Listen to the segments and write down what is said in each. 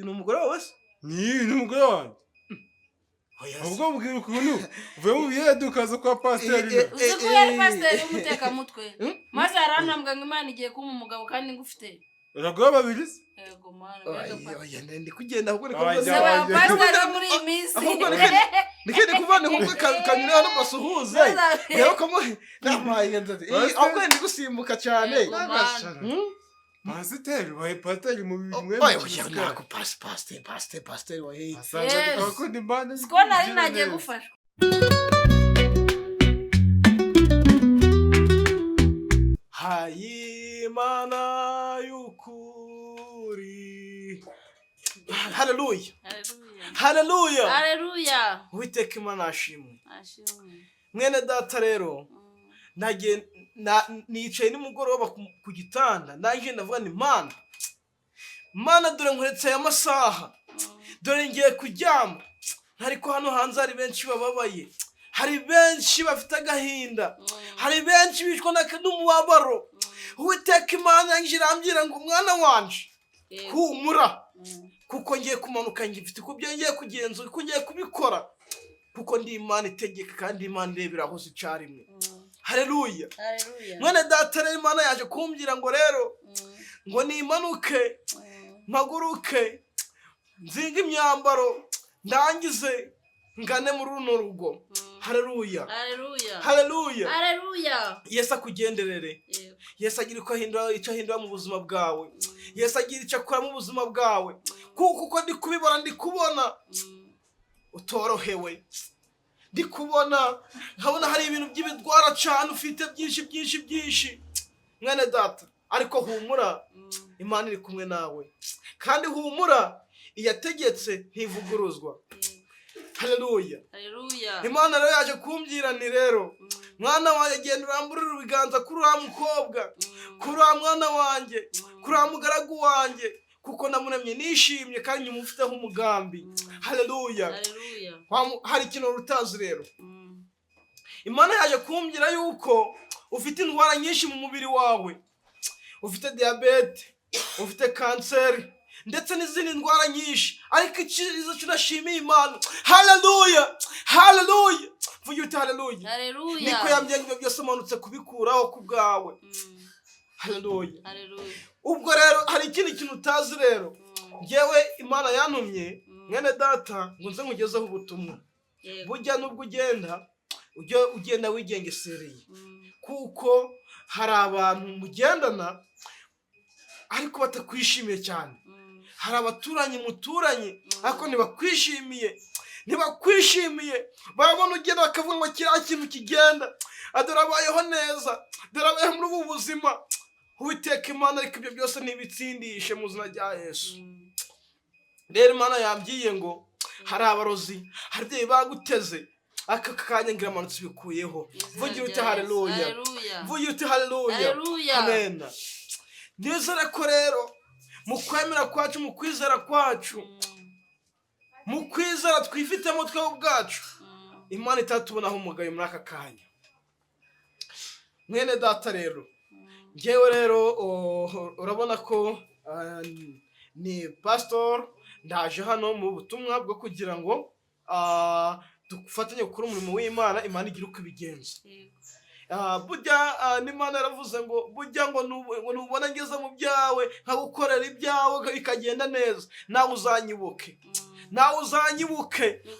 ni umugore wawe se? Ni umugore wanjye. Ubwo mbwira ukuntu uvuye mu biheduka zo kwa pasiteri. Uzi ko yari pasiteri w'umuteka mutwe. Maze arantambwa ngo Imana igiye kuma umugabo kandi ngufite. Uragwa babiri se? Yego mana. Oya ndi kugenda ahubwo niko mvuze. Pasiteri muri iyi minsi. Nikende kuvana kuko kanyura hano basuhuze. Rero komo namaye nzate. Ahubwo ndi gusimbuka cyane. Pasiteri wahe pasiteri mu bimwe. Oya nako pasiteri wahe. Asanga akunda Imana. Siko nari nagiye gufasha. Hayimana y'ukuri. Haleluya. Haleluya. Haleluya. Uwiteka Imana ashimwe. Ashimwe. Mwene data rero nicaye nimugoroba ku gitanda naje ndavuga ni Mana dore nkuretse aya masaha dore ngiye kuryama ariko hano hanze hari benshi bababaye hari benshi bafite agahinda hari benshi bishwe n'umubabaro Uwiteka Imana yanjirambira ngo mwana wanje humura kuko ngiye kumanuka ngifite kubyo ngiye kugenzura uko ngiye kubikora kuko ndi Imana itegeka kandi Imana irebera hose icarimwe. Haleluya. Mwene data rero Imana yaje kumbwira ngo rero ngo nimanuke mpaguruke nzinga imyambaro ndangize ngane muri runo rugo. Haleluya. Haleluya. Haleluya. Haleluya. Yesu akugenderere. Yesu agira icyo ahindura mu buzima bwawe. Yesu agira icyo akora mu buzima bwawe. Kuko ndi kubibona ndi kubona utorohewe. Ndi kubona nkabona hari ibintu by'ibidwara cyane ufite byinshi mwene data ariko humura Imana iri kumwe nawe kandi humura iyategetse ntivuguruzwa. Haleluya. Haleluya. Imana rero yaje kumbwira ni rero mwana wanjye genda uramburira ibiganza kuri wa mukobwa kuri wa mwana wanjye kuri wa mugaragu wanjye kuko namuremye nishimye kandi nyumufiteho umugambi. Haleluya. Haleluya. Hari ikintu rutazi rero. Imana yaje kumbwira yuko ufite indwara nyinshi mu mubiri wawe. Ufite diabete, ufite kanseri ndetse n'izindi ndwara nyinshi ariko icyiza cyunashimiye Imana. Haleluya. Haleluya. Vuga uti haleluya. Haleluya. Niko yambye ngo byose manutse kubikuraho ku bwawe. Haleluya. Haleluya. Ubwo rero hari ikindi kintu utazi rero. Ngewe Imana yantumye mwene data ngo nze nkugezeho ubutumwa. Bujya nubwo ugenda wigengesereye kuko hari abantu mugendana ariko batakwishimiye cyane. Hari abaturanyi muturanye ariko ntibakwishimiye barabona ugenda bakavuga ngo kiriya kintu kigenda adora abayeho neza dore abayeho muri ubu buzima. Uwiteka Imana ariko ibyo byose ntibitsindishe mu izina rya Yesu. Rero Imana yambwiye ngo hari abarozi hari ibyo baguteze aka kanya ngira amanutse bikuyeho. Vuga uti haleluya. Vuga uti haleluya. Amen. Nizere ko rero mu kwemera kwacu mu kwizera kwacu mu kwizera twifitemo twe ubwacu Imana itatubonaho umugayo muri aka kanya. Mwene data rero ngewe rero urabona ko ni pastor ndaje hano mu butumwa bwo kugira ngo dufatanye gukora umurimo w'Imana Imana igira uko ibigenza. Burya n'Imana yaravuze ngo burya ngo nubona ngeze mu byawe nkagukorera ibyawe bikagenda neza nawe uzanyibuke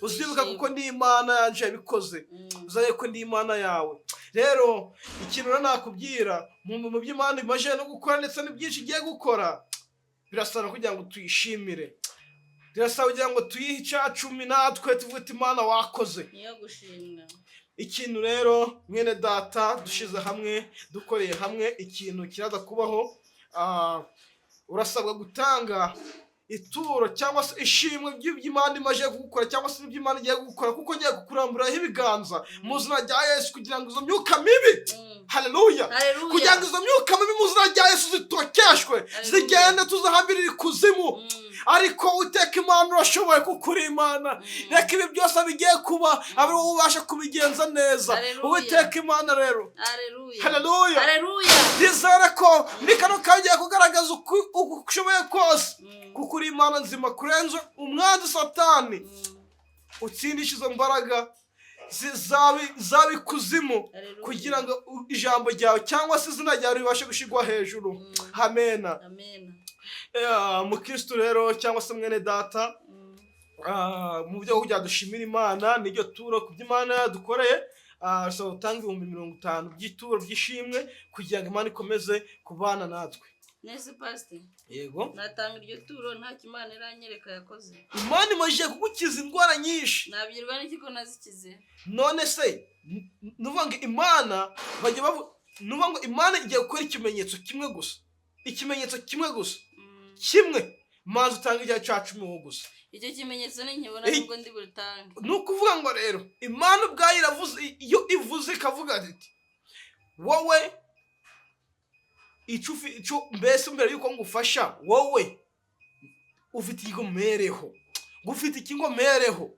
uzibuka kuko ndi Imana yanje yabikoze uzaye ko ndi Imana yawe. Rero ikintu nakubwira mu by'Imana imaje no gukora ndetse n'ibyinshi igiye gukora birasaba kugira ngo tuyishimire. Birasaba kugira ngo tuyihe icacumi natwe tuvuge ati Imana wakoze. Niyo gushimwa. Ikintu rero mwene data dushize hamwe dukoreye hamwe ikintu kiraza kubaho. Urasabwa gutanga ituro cyangwa se ishimwe by'Imana imaje gukora cyangwa se by'Imana igiye gukora kuko ngiye kukuramburaho ibiganza mu izina rya Yesu kugira ngo izo myuka mibi haleluya kugira ngo izo myuka mibi mu izina rya Yesu zitokeshwe zigende tuzahambirira ikuzimu. Ariko Uwiteka Imana urashoboye kuko uri Imana. Reka ibi byose bigiye kuba ari wowe ubasha kubigenza neza. Uwiteka Imana rero haleluya. Nizere ko ni kano kagiye kugaragaza uko ushoboye kose kuko kuri imana nzima kurenza umwanzi satani utsindisha izo mbaraga z'abikuzimu kugira ngo ijambo ryawe cyangwa se izina ryawe ribashe gushyirwa hejuru. Amena. Mukristo rero cyangwa se mwene data, mu byo kugira dushimira imana n'iryo turo ku by'imana yadukoreye, so utanga 50 by'ituro by'ishimwe kugira ngo imana ikomeze kubana natwe. Nese pastor, yego natanga iryo turo nta kimana iranyereka yakoze. Imana imajije kugukiza indwara nyinshi. Nabyirwa n'iki ko nazikize? None se nuvuga ngo imana bajye nuvuga ngo imana igiye gukora ikimenyetso kimwe gusa. Ikimenyetso kimwe gusa. Kimwe maze utanga ijya cyacu mu gusa. Icyo kimenyetso ni nkibona nubwo ndi butange. Nukuvuga ngo rero imana ubwayo iravuze, iyo ivuze ikavuga ati wowe ico mbese mbere yuko ngufasha wowe ufite ikigomereho, gufite ikingomereho.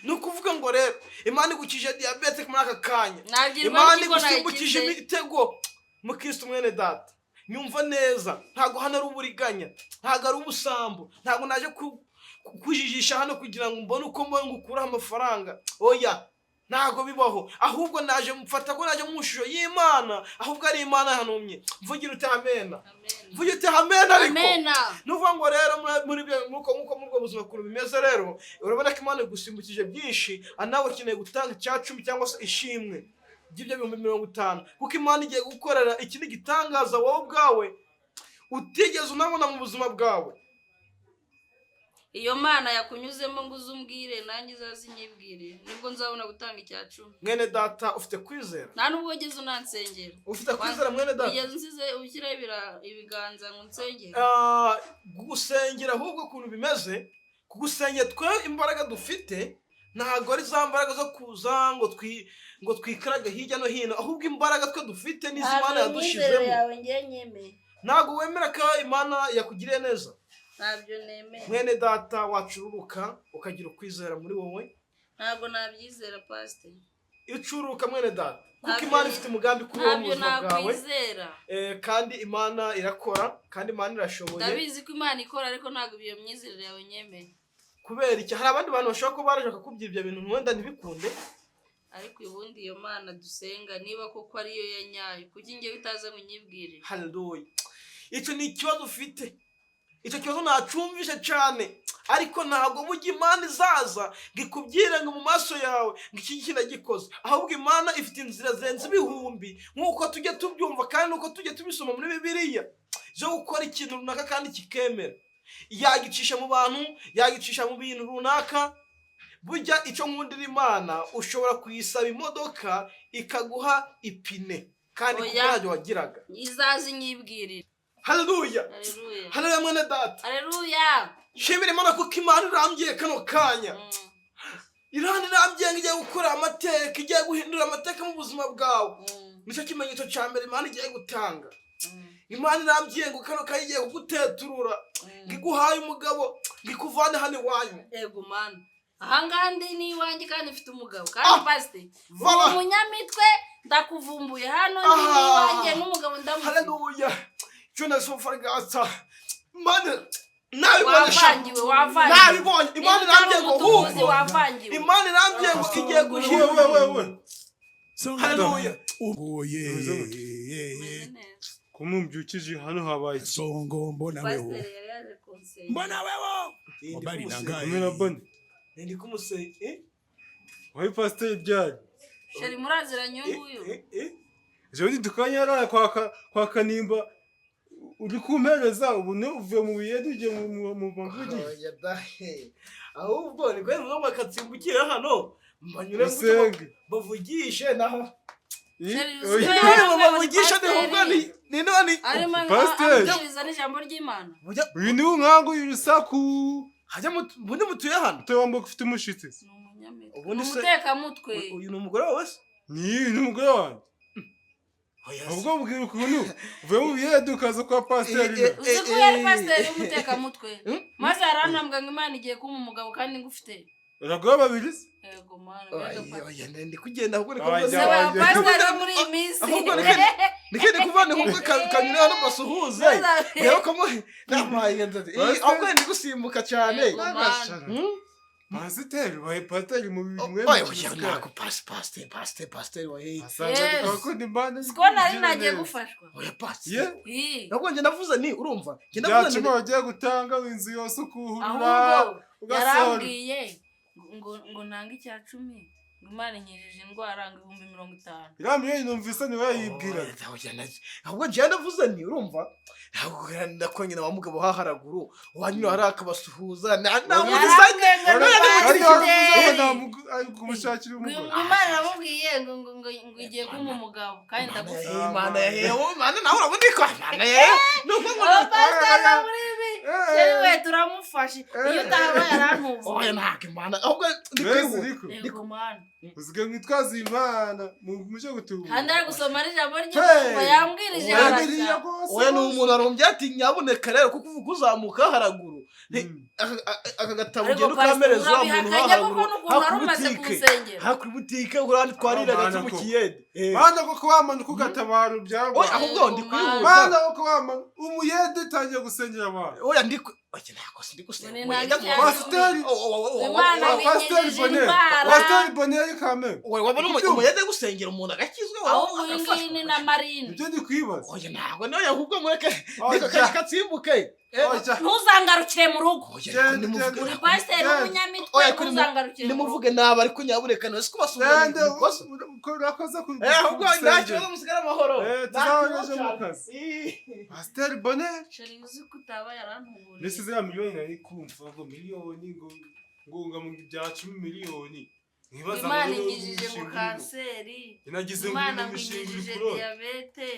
Nukuvuga ngo rero imana igukije diabete muri aka kanya, imana igusimbukije imitego. Mukristo mwene data, nyumva neza, ntago hano ari uburiganya, ntago ari ubusambo, ntago naje kujijisha hano kugira ngo mbone uko ngukura amafaranga. Oya, ntago bibaho. Ahubwo naje mfata ko naje mu shusho y'Imana, ahubwo ari Imana yanumye. Mvugira uti amena. Mvugira uti amena ariko. Nuvuga ngo rero muri muko muri buzima kuru bimeze rero, urabona ko Imana igusimbukije byinshi, anawe kineye gutanga icyacumi cyangwa se ishimwe by'ibyo 50. Kuko Imana igiye gukorera ikindi gitangaza wowe ubwawe utigeze unabona mu buzima bwawe. Iyo mana yakunyuzemo ngo uzumbwire nanjye zazinyibwire nibwo nzabona gutanga icyacumi. Mwene data ufite kwizera? Nta nubwo wageze unansengera. Ufite kwizera mwene data? Ugeze nsize ushyira ibiganza ngo nsengere. Gusengera ahubwo ukuntu bimeze, kugusengera twe imbaraga dufite ntago ari za mbaraga zo kuza ngo twikaraga hirya no hino, ahubwo imbaraga twe dufite n'izimana yadushizemo. Ntago wemera ko Imana yakugiriye neza? Ntabyo nemeye. Mwene data wacururuka ukagira ukwizera muri wowe? Ntabwo nabyizera pastor. Icururuka mwene data, kuko Imana ifite umugambi kuri wowe mu buzima bwawe. Kandi Imana irakora, kandi Imana irashoboye. Ndabizi ko Imana ikora, ariko ntabwo iyo myizerere yawe nyemeye. Kubera iki? Hari abandi bantu bashaka ko barashaka kubyira ibyo bintu wenda ntibikunde. Ariko ubundi iyo Mana dusenga niba koko ari yo yanyaye, kuki ngiye bitaza ngo nyibwire? Hallelujah. Icyo ni ikibazo ufite. Icyo kibazo nacumvishe cyane, ariko ntabwo burya Imana izaza ngikubyire ngo mu maso yawe ngiki kintu gikoze. Ahubwo Imana ifite inzira zenze ibihumbi nkuko tujye tubyumva kandi nuko tujye tubisoma muri Bibiliya, zo gukora ikintu runaka kandi kikemera. Yagicisha mu bantu, yagicisha mu bintu runaka. Burya icyo nkundira Imana, ushobora kuyisaba imodoka ikaguha ipine kandi kuko wagiraga. Izazi nyibwirira. Hallelujah. Hallelujah mwene data. Hallelujah. Shimira Imana kuko Imana irambiye kano kanya. Irambiye ngo igiye gukora amateka, igiye guhindura amateka mu buzima bwawe. Nicyo kimenyetso cya mbere Imana igiye gutanga. Imana irambiye ngo kano kanya igiye kuguteturura, ngiguhaye umugabo, ngikuvane hano iwanyu. Ego Mana. Ahangaha ndi ni iwanjye kandi mfite umugabo kandi pastor. Umunyamitwe ndakuvumbuye hano ni iwanjye n'umugabo ndamuzi. Hallelujah. Juna so fargata. Mana wavangiwe. Nabibonye. Imana irambiye ngo huko. Imana irambiye ngo igiye guhindura. Hallelujah. Kumumbyukije hano habaye songo mbona wewe. Mbona wewe. Mbari nangaye. Mbona bone. Ndi kumuseye. Why pastor byari? Sheri murazira nyunguyu. Je ndi dukanyara kwa Kanimba. Uri kumpereza ubu ne uvuye mu biyedu je mu mvugi. Ahubwo ni kwe mu bakatsimbukira hano mbanyure bavugishe naho. Bavugisha de hubani ni none pastor bizana ijambo ry'Imana. Uyu ni unkangu y'urusaku. Hajya mundi mutuye hano. Tewambo ufite umushitsi. Ubundi umuteka mutwe. Uyu ni umugore wawe? Ni umugore wanjye. Ubwo bwira ukuntu uvuye mu biyedu ukaza kwa Pasiteri. Uzi ko yari Pasiteri umuteka mutwe. Maze aranambwa ngo Imana igiye kuma umugabo kandi ngufite. uraguha babiri se yego mana oya ndi kugenda ahubwo ni Oya, kuvuga oya. pasiteri muri iyi minsi ahubwo nikindi kuvana ahubwo kanyura hano basuhuze rero ko namaye nzati ahubwo ndi gusimbuka cyane Pasiteri wahe pasiteri mu bimwe oya nako pasiteri wahe asanga tukakunda imana siko nari nagiye gufashwa oya pasiteri Ii. ahubwo njye navuze ni urumva njye navuze byatuma bagiye gutanga inzu yose ukuhurura ahubwo ugasohora yarambwiye ngo ntange icya 10 Imana inkijije indwara ngo 50,000 iriya miliyoni numvise niwe yayibwira ahubwo njye navuze ni urumva nako nyine wa mugabo haharaguru wanyura hari akabasuhuza namuzanye kumushakira umugore Imana yamubwiye ngo igiye kuma umugabo kandi ndagufasha Imana yewe Imana nawe urabona ko Imana yewe nuko ngo pasiteri muri ibi yewe turamufashe iyo utahaba yarantuza oya ntabwo Imana ahubwo yego mana uzige mwitwaza imana muje gutuba kandi ari gusoma n'ijambo ry'Imana yambwirije harashya oya ni umuntu arombye ati nyaboneka rero kuko uvuga uzamuka haraguru aka gatabo ugenda ukamereza wa muntu haraguru hakuri butike urandi twariraga tumukiyede bana ko wamanuka ugatabara ibyango oya ahubwo ndi kwihuta bana ko wamanuka umuyede utangiye gusengera abantu oya ndi oya nako ndi gusengera pasiteri Imana binyijije indwara pasiteri boneri kame oya wabona umuyede gusengera umuntu agakizwe ahubwo iyi ni na marine ibyo ndi kwibaza oya ntabwo nawe ahubwo mureke katsimbuke ntuzangarukire mu rugo oya uri pasiteri w'umunyamitwe ntuzangarukire mu rugo nimuvuge nabi ariko nyabureka nose ko basubira urakoze ku ahubwo ntacyo musigara amahoro tuzahoneje mu kazi pasiteri boneri sheri uzi ko utaba yarantuburiye mbese ziriya miliyoni nari kumva ngo miliyoni ngo mu bya 10 miliyoni Imana inkijije mu kanseri Imana inkijije diyabete